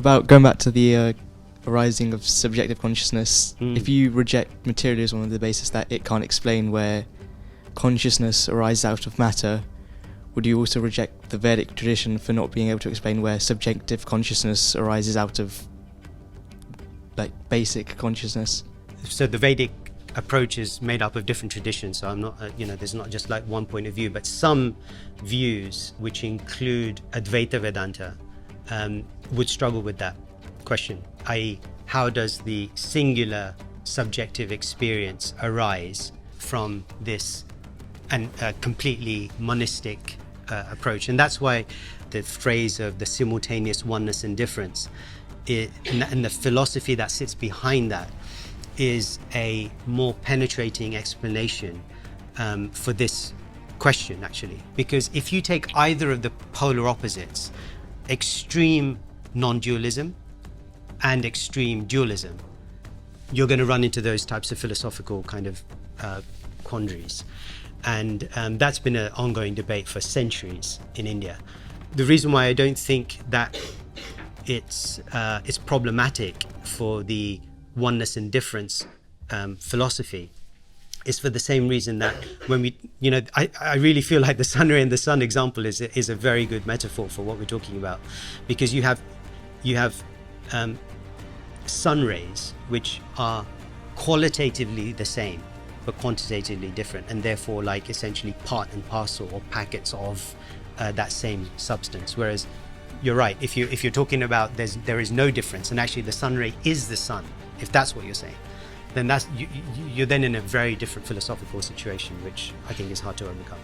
About going back to the arising of subjective consciousness, if you reject materialism on the basis that it can't explain where consciousness arises out of matter, would you also reject the Vedic tradition for not being able to explain where subjective consciousness arises out of, like, basic consciousness? So the Vedic approach is made up of different traditions, so I'm not, there's not just like one point of view, but some views which include Advaita Vedanta would struggle with that question, i.e. how does the singular subjective experience arise from this and completely monistic approach. And that's why the phrase of the simultaneous oneness and difference and the philosophy that sits behind that is a more penetrating explanation for this question, actually. Because if you take either of the polar opposites, extreme non-dualism and extreme dualism, you're going to run into those types of philosophical kind of quandaries. And that's been an ongoing debate for centuries in India. The reason why I don't think that it's problematic for the oneness and difference philosophy is for the same reason that when we, I really feel like the sun ray and the sun example is a very good metaphor for what we're talking about, because you have sun rays which are qualitatively the same but quantitatively different, and therefore like essentially part and parcel or packets of that same substance. Whereas you're right, if you're talking about there is no difference, and actually the sun ray is the sun, if that's what you're saying, then you're then in a very different philosophical situation, which I think is hard to overcome.